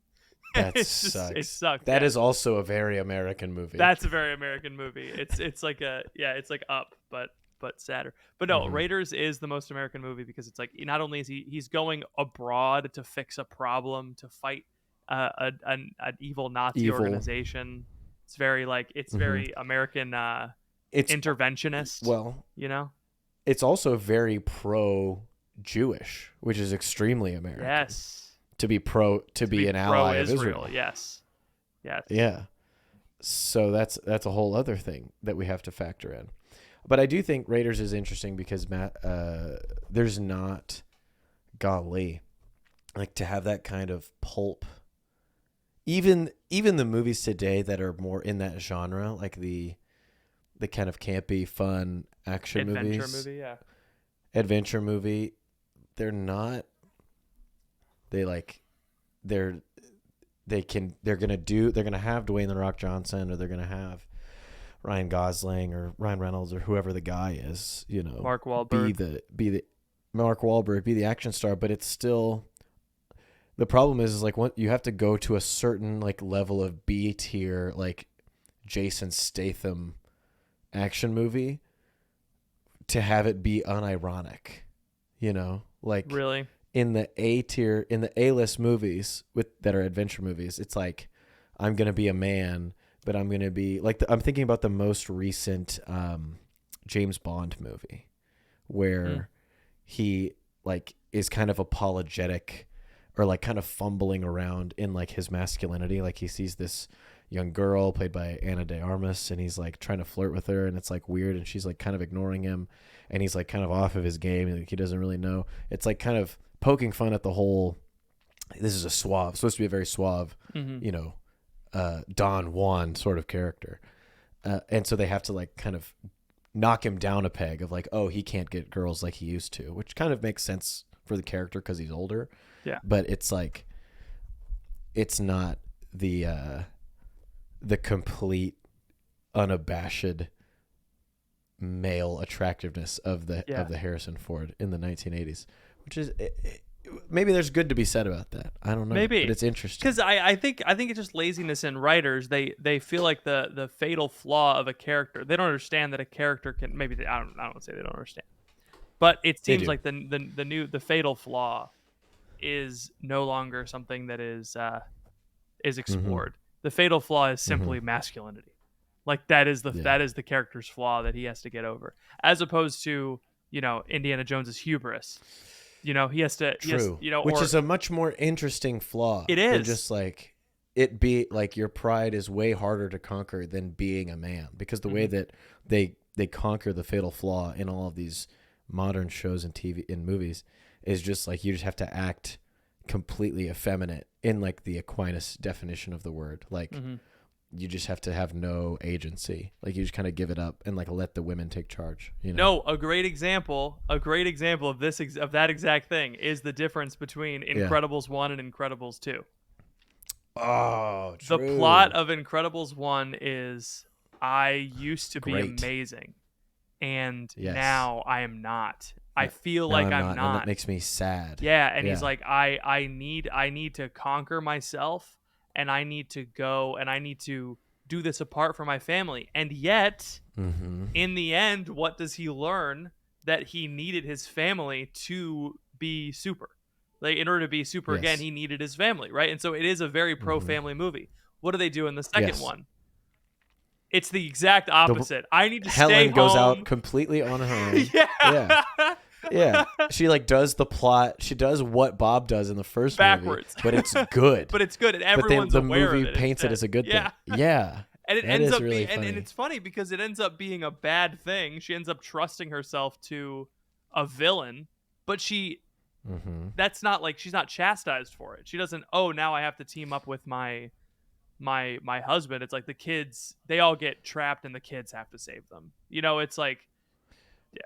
That sucks. It sucks. That is also a very American movie. That's a very American movie. It's like it's like Up, but sadder. But no, Raiders is the most American movie because it's like not only is he's going abroad to fix a problem, to fight an evil Nazi organization. It's very like very American. It's interventionist. Well, you know, it's also very pro-Jewish, which is extremely American. Yes. To be an ally of Israel. Yes. Yeah. So that's a whole other thing that we have to factor in. But I do think Raiders is interesting because there's not, golly, like to have that kind of pulp. Even the movies today that are more in that genre, like the kind of campy, fun adventure movie, yeah. Adventure movie, they're not. They're gonna have Dwayne The Rock Johnson, or they're gonna have Ryan Gosling or Ryan Reynolds or whoever the guy is, you know, Mark Wahlberg, be the action star. But it's still, the problem is like you have to go to a certain like level of B tier, like Jason Statham action movie to have it be unironic, you know, like really. In the A tier, in the A-list movies that are adventure movies, it's like, I'm going to be a man, but I'm going to be like, I'm thinking about the most recent James Bond movie where he like is kind of apologetic or like kind of fumbling around in like his masculinity. Like he sees this young girl played by Ana de Armas and he's like trying to flirt with her and it's like weird and she's like kind of ignoring him and he's like kind of off of his game and like, he doesn't really know. It's like kind of poking fun at the whole, this is supposed to be a very suave, you know, Don Juan sort of character. And so they have to like kind of knock him down a peg of like, oh, he can't get girls like he used to, which kind of makes sense for the character because he's older. Yeah. But it's like, it's not the, the complete unabashed male attractiveness of the Harrison Ford in the 1980s, which is maybe there's good to be said about that. I don't know. Maybe, but it's interesting because I think it's just laziness in writers. They feel like the fatal flaw of a character. They don't understand that a character can. Maybe I don't want to say they don't understand, but it seems like the fatal flaw is no longer something that is explored. Mm-hmm. The fatal flaw is simply masculinity. Like that is the character's flaw that he has to get over, as opposed to Indiana Jones's hubris. He has to, which is a much more interesting flaw. It is than just like it be like your pride is way harder to conquer than being a man, because the way that they conquer the fatal flaw in all of these modern shows and TV and movies is just like you just have to act completely effeminate in like the Aquinas definition of the word. Like you just have to have no agency. Like you just kind of give it up and like let the women take charge. No, a great example of that exact thing is the difference between Incredibles 1 and Incredibles 2. Oh, true. The plot of Incredibles 1 is I used to be amazing, and now I am not. I feel like I'm not. And that makes me sad. Yeah, and he's like, I need to conquer myself, and I need to go, and I need to do this apart from my family. And yet, in the end, what does he learn? That he needed his family to be super. Like, in order to be super again, he needed his family, right? And so it is a very pro-family movie. What do they do in the second one? It's the exact opposite. I need to stay home. Helen goes out completely on her own. Yeah. She like does the plot. She does what Bob does in the first backwards, movie, but it's good. But it's good, and everyone's aware of it. The movie paints it as a good thing. Yeah. And it ends up being, and it's funny because it ends up being a bad thing. She ends up trusting herself to a villain, but that's not like she's not chastised for it. She doesn't. Oh, now I have to team up with my husband. It's like the kids, they all get trapped, and the kids have to save them. It's like,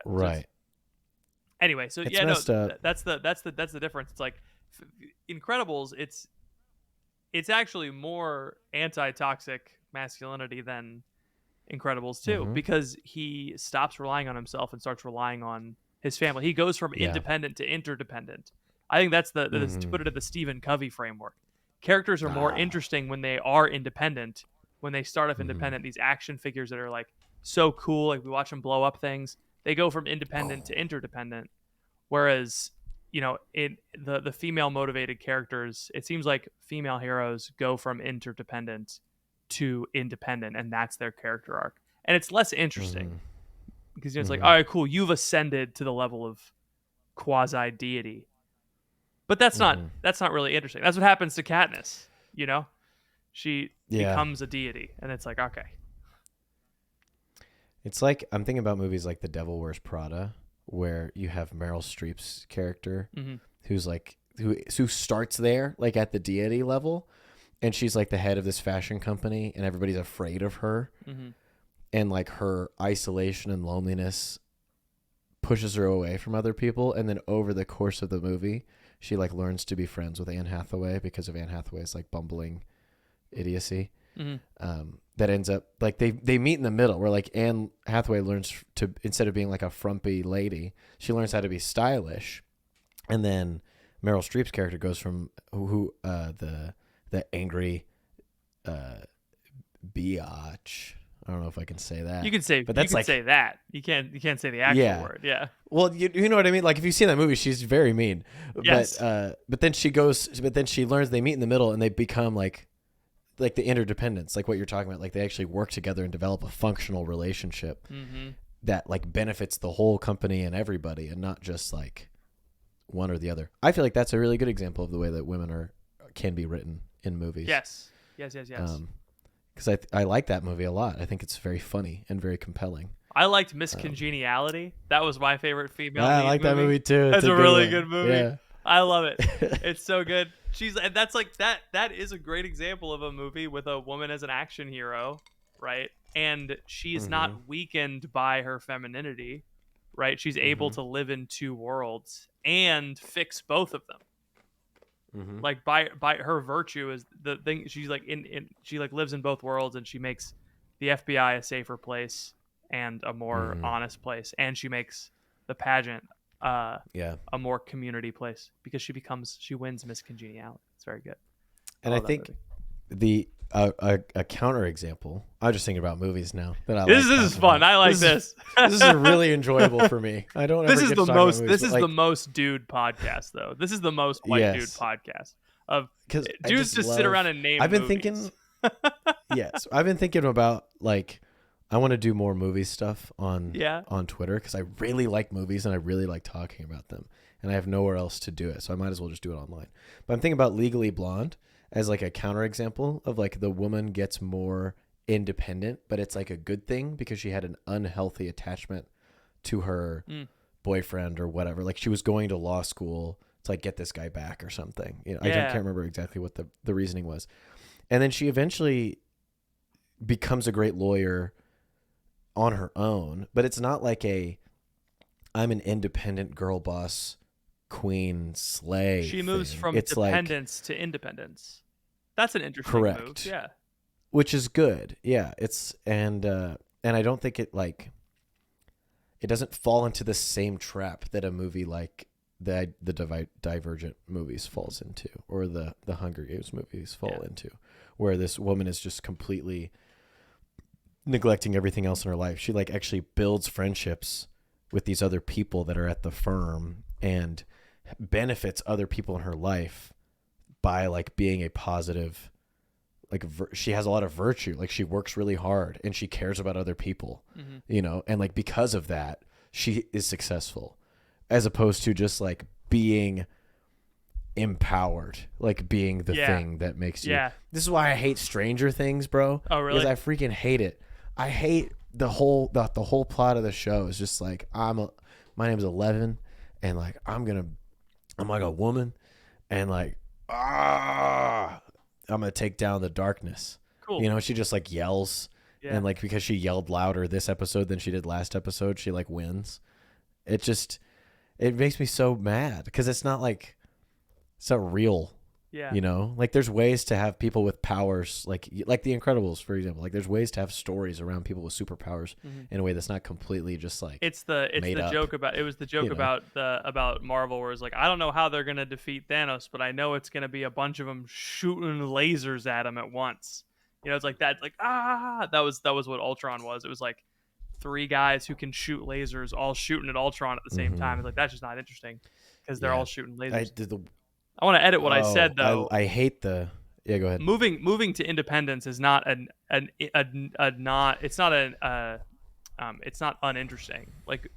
right. Anyway, so that's the difference. It's like Incredibles. It's actually more anti-toxic masculinity than Incredibles 2 because he stops relying on himself and starts relying on his family. He goes from independent to interdependent. I think that's to put it in the Stephen Covey framework. Characters are more interesting when they are independent. When they start off independent, these action figures that are like so cool, like we watch them blow up things. They go from independent to interdependent, whereas the female motivated characters, it seems like female heroes go from interdependent to independent, and that's their character arc, and it's less interesting because it's like, all right, cool, you've ascended to the level of quasi deity, but that's not really interesting. That's what happens to Katniss. She becomes a deity, and it's like, okay. It's like I'm thinking about movies like The Devil Wears Prada, where you have Meryl Streep's character, who's like who starts there like at the deity level, and she's like the head of this fashion company, and everybody's afraid of her, and like her isolation and loneliness pushes her away from other people, and then over the course of the movie, she like learns to be friends with Anne Hathaway because of Anne Hathaway's like bumbling idiocy. That ends up like they meet in the middle where like Anne Hathaway learns to, instead of being like a frumpy lady, she learns how to be stylish, and then Meryl Streep's character goes from the angry biatch. I don't know if I can say that. You can say, but that's say that. You can't say the actual word. Yeah. Well, you know what I mean. Like if you've seen that movie, she's very mean. Yes. But then she learns, they meet in the middle, and they become like the interdependence, like what you're talking about. Like they actually work together and develop a functional relationship that like benefits the whole company and everybody, and not just like one or the other. I feel like that's a really good example of the way that women can be written in movies. Yes. Because I like that movie a lot. I think it's very funny and very compelling. I liked Miss Congeniality. That was my favorite female. I like that movie too. That's a really good movie. Yeah. I love it. It's so good. That's like that is a great example of a movie with a woman as an action hero, right? And she's not weakened by her femininity, right? She's able to live in two worlds and fix both of them, Mm-hmm. Like by her virtue is the thing. She's like she like lives in both worlds, and she makes the FBI a safer place and a more honest place, and she makes the pageant a more community place because she wins Miss Congeniality. It's very good. And I think movie. A counter example. I'm just thinking about movies now that I this is fun. About. I like this. This is really enjoyable for me. I don't. This ever is get the most. This is like, the most dude podcast though. This is the most white dude podcast of dudes just sit around and name. I've been movies. Thinking. Yes, I've been thinking about like I want to do more movie stuff on Twitter because I really like movies and I really like talking about them and I have nowhere else to do it, so I might as well just do it online. But I'm thinking about Legally Blonde as like a counterexample of like the woman gets more independent, but it's like a good thing because she had an unhealthy attachment to her boyfriend or whatever. Like she was going to law school to like get this guy back or something. You know, I can't remember exactly what the reasoning was. And then she eventually becomes a great lawyer on her own, but it's not like I'm an independent girl boss queen slay. She moves from dependence to independence. That's an interesting move. Yeah. Which is good. Yeah. It's and I don't think it doesn't fall into the same trap that a movie like the Divergent movies falls into, or the Hunger Games movies fall into, where this woman is just completely neglecting everything else in her life. She like actually builds friendships with these other people that are at the firm and benefits other people in her life by like being a positive, like she has a lot of virtue. Like she works really hard and she cares about other people, you know, and like because of that she is successful, as opposed to just like being empowered, like being the thing that makes you. This is why I hate Stranger Things, bro. Oh really? Because I freaking hate it. I hate the whole plot of the show is just like my name is 11 and like I'm like a woman and like I'm gonna take down the darkness. Cool. You know, she just like yells and like because she yelled louder this episode than she did last episode, she like wins. It makes me so mad because it's not real. Yeah. You know, like there's ways to have people with powers, like The Incredibles, for example. Like there's ways to have stories around people with superpowers in a way that's not completely just like it's the joke about about Marvel where it's like I don't know how they're gonna defeat Thanos, but I know it's gonna be a bunch of them shooting lasers at him at once. You know, it's like that, like that was what Ultron was. It was like 3 guys who can shoot lasers all shooting at Ultron at the same time. It's like that's just not interesting because they're all shooting lasers. I want to edit what I said though. I hate go ahead. Moving to independence is not it's not uninteresting. Like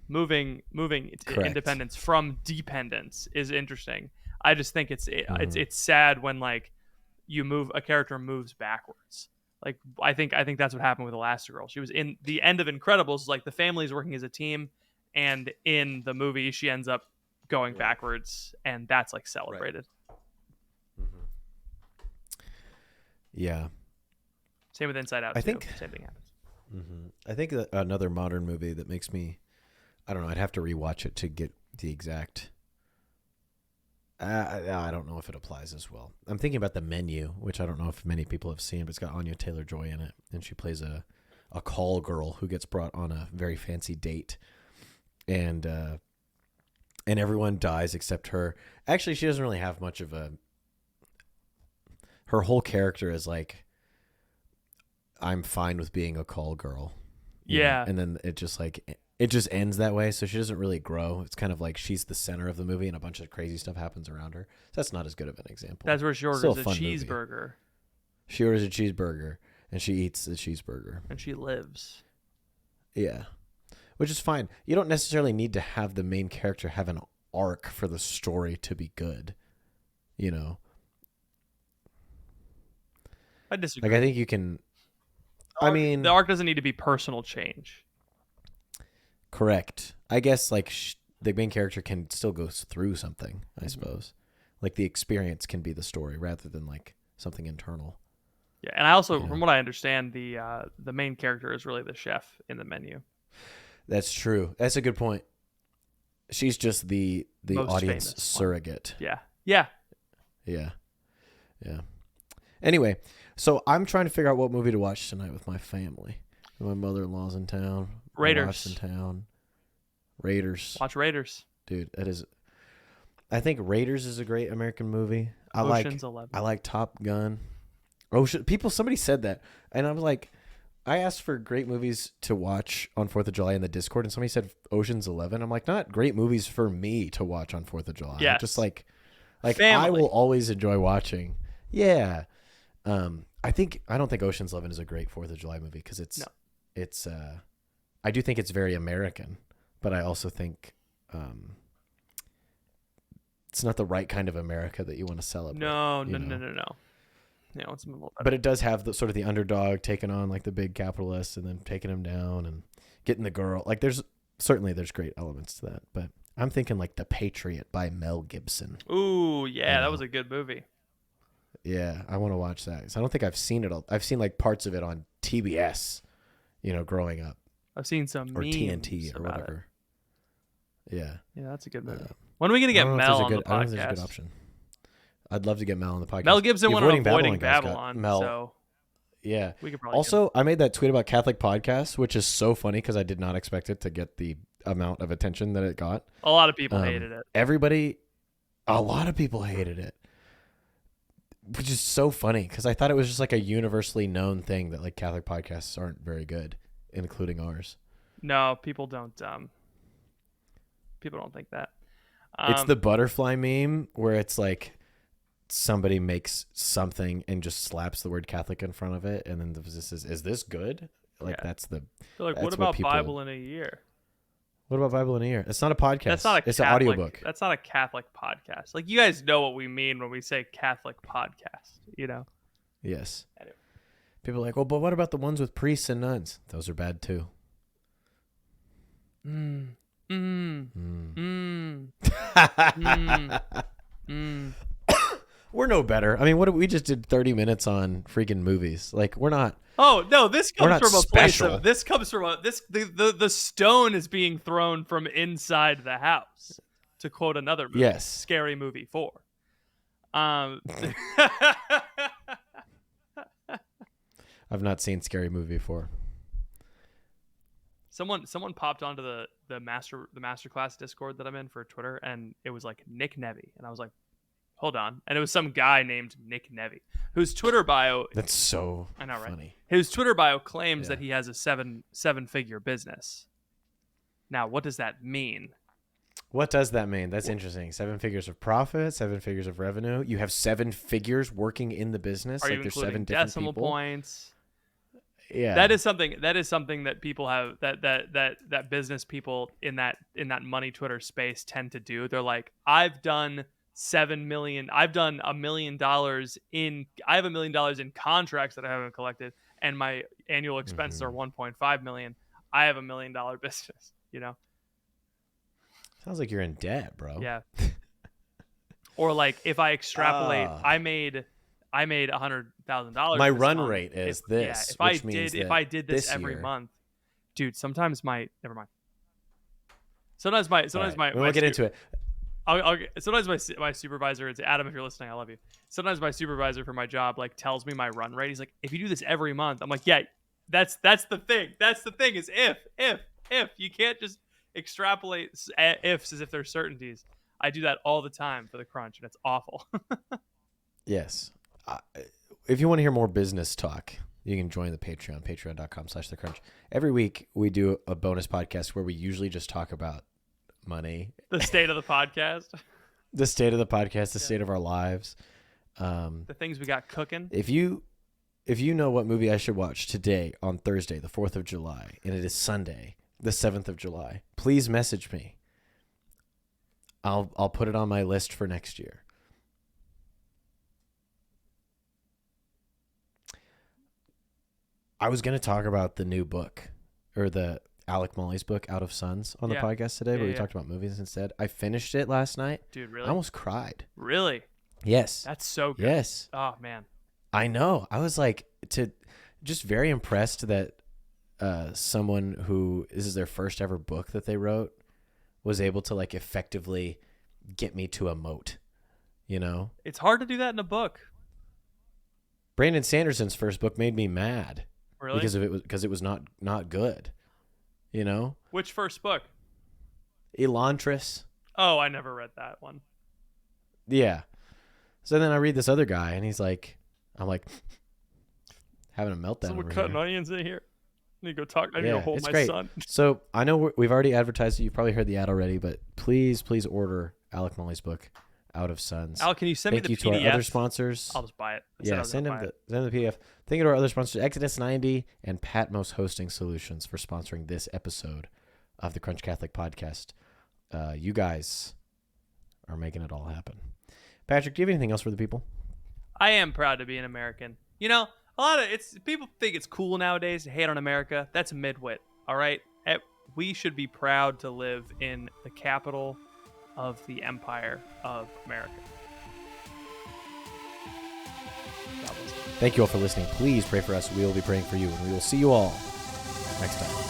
moving to independence from dependence is interesting. I just think it's sad when like a character moves backwards. Like I think that's what happened with Elastigirl. She was in the end of Incredibles, like the family's working as a team, and in the movie she ends up going backwards, and that's like celebrated. Right. Yeah. Same with Inside Out. I think same thing happens. I think that another modern movie that makes me, I don't know, I'd have to rewatch it to get the exact. I don't know if it applies as well. I'm thinking about The Menu, which I don't know if many people have seen, but it's got Anya Taylor-Joy in it, and she plays a call girl who gets brought on a very fancy date, and everyone dies except her. Actually, she doesn't really have much of her whole character is like, I'm fine with being a call girl. Yeah. And then it just ends that way. So she doesn't really grow. It's kind of like she's the center of the movie and a bunch of crazy stuff happens around her. So that's not as good of an example. That's where she orders a cheeseburger. Movie. She orders a cheeseburger and she eats the cheeseburger. And she lives. Yeah. Which is fine. You don't necessarily need to have the main character have an arc for the story to be good. You know? I disagree. Like, I think you can... the arc doesn't need to be personal change. Correct. I guess, like, the main character can still go through something, I suppose. Like, the experience can be the story rather than, like, something internal. Yeah, and I also, from what I understand, the main character is really the chef in The Menu. That's true. That's a good point. She's just the audience surrogate. Yeah. Yeah. Yeah. Yeah. Anyway, so I'm trying to figure out what movie to watch tonight with my family. My mother-in-law's in town. Raiders. My wife's in town. Raiders. Watch Raiders. Dude, it is. I think Raiders is a great American movie. Ocean's 11. I like Top Gun. Somebody said that, and I was like, I asked for great movies to watch on 4th of July in the Discord, and somebody said Ocean's 11. I'm like, not great movies for me to watch on 4th of July. Yeah, just like family. I will always enjoy watching. Yeah. I don't think Ocean's 11 is a great 4th of July movie because it's I do think it's very American, but I also think it's not the right kind of America that you want to celebrate. No. Yeah, it's a little better. But it does have the sort of the underdog taking on like the big capitalists and then taking him down and getting the girl. Like there's great elements to that, but I'm thinking like The Patriot by Mel Gibson. Ooh, yeah, that was a good movie. Yeah, I want to watch that. 'Cause I don't think I've seen it all. I've seen like parts of it on TBS, growing up. I've seen some or memes TNT or about whatever. Yeah. Yeah, that's a good movie. When are we going to get Mel on the podcast? I don't think there's a good option. I'd love to get Mel on the podcast. Mel Gibson went on Avoiding Babylon. Mel. So yeah. We could probably also, I made that tweet about Catholic podcasts, which is so funny because I did not expect it to get the amount of attention that it got. A lot of people hated it. A lot of people hated it. Which is so funny because I thought it was just like a universally known thing that like Catholic podcasts aren't very good, including ours. No, people don't think that. It's the butterfly meme where it's like somebody makes something and just slaps the word Catholic in front of it, and then this is this good? Like that's the. They're like, what about Bible in a Year? What about Bible in a Year? It's not a podcast. That's not it's an audiobook. That's not a Catholic podcast. Like you guys know what we mean when we say Catholic podcast, Yes. Anyway. People are like, well, but what about the ones with priests and nuns? Those are bad too. We're no better. I mean, we just did 30 minutes on freaking movies. Like we're not. Oh no, this comes from a special. place of this comes from the stone is being thrown from inside the house, to quote another movie. Yes. Scary Movie 4. I've not seen Scary Movie 4. Someone popped onto the masterclass Discord that I'm in for Twitter, and it was like Nick Nevy, and I was like, hold on, and it was some guy named Nick Nevy whose Twitter bio. That's so. I know, right? Funny. His Twitter bio claims that he has a seven-figure business. Now, what does that mean? What does that mean? That's interesting. 7 figures of profit, 7 figures of revenue. You have 7 figures working in the business. Are like you there's including 7 different decimal people. points? Yeah, that is something that people have that business people in that money Twitter space tend to do. They're like, I've done $1 million in contracts that I haven't collected, and my annual expenses are 1.5 million. I have $1 million business. Sounds like you're in debt, bro. Yeah. Or like if I extrapolate, I made $100,000. My run rate is this. Yeah, if I did this every month, dude. Sometimes never mind. Sometimes my we'll get into it. Sometimes my supervisor, it's Adam, if you're listening, I love you. Sometimes my supervisor for my job like tells me my run rate. He's like, if you do this every month, I'm like, yeah, that's the thing. That's the thing is if you can't just extrapolate ifs as if they're certainties. I do that all the time for the crunch, and it's awful. Yes. If you want to hear more business talk, you can join the Patreon, patreon.com/thecrunch. Every week we do a bonus podcast where we usually just talk about money. The state of the podcast. The state of the podcast, the state of our lives. The things we got cooking. If you know what movie I should watch today on Thursday, the 4th of July, and it is Sunday, the 7th of July, please message me. I'll put it on my list for next year. I was going to talk about the new book, or the Alec Molly's book, Out of Suns, on the podcast today, but we talked about movies instead. I finished it last night. Dude, really? I almost cried. Really? Yes. That's so good. Yes. Oh, man. I know. I was like, just very impressed that someone who this is their first ever book that they wrote was able to like effectively get me to emote. It's hard to do that in a book. Brandon Sanderson's first book made me mad. Really? Because it was not good. Which first book? Elantris. Oh, I never read that one. Yeah. So then I read this other guy, and I'm like, having a meltdown. Someone over cutting here. onions in here. I need to go talk. I need to hold it's my great. son. So I know we've already advertised it. You've probably heard the ad already, but please order Alec Molly's book, Out of Suns. Al, can you send me the PDF? Thank you to our other sponsors. I'll just buy it. Send them the PDF. Thank you to our other sponsors, Exodus 90 and Patmos Hosting Solutions, for sponsoring this episode of the Crunch Catholic Podcast. You guys are making it all happen. Patrick, do you have anything else for the people? I am proud to be an American. A lot of people think it's cool nowadays to hate on America. That's a midwit. All right, we should be proud to live in the capital of the Empire of America. Thank you all for listening. Please pray for us. We will be praying for you, and we will see you all next time.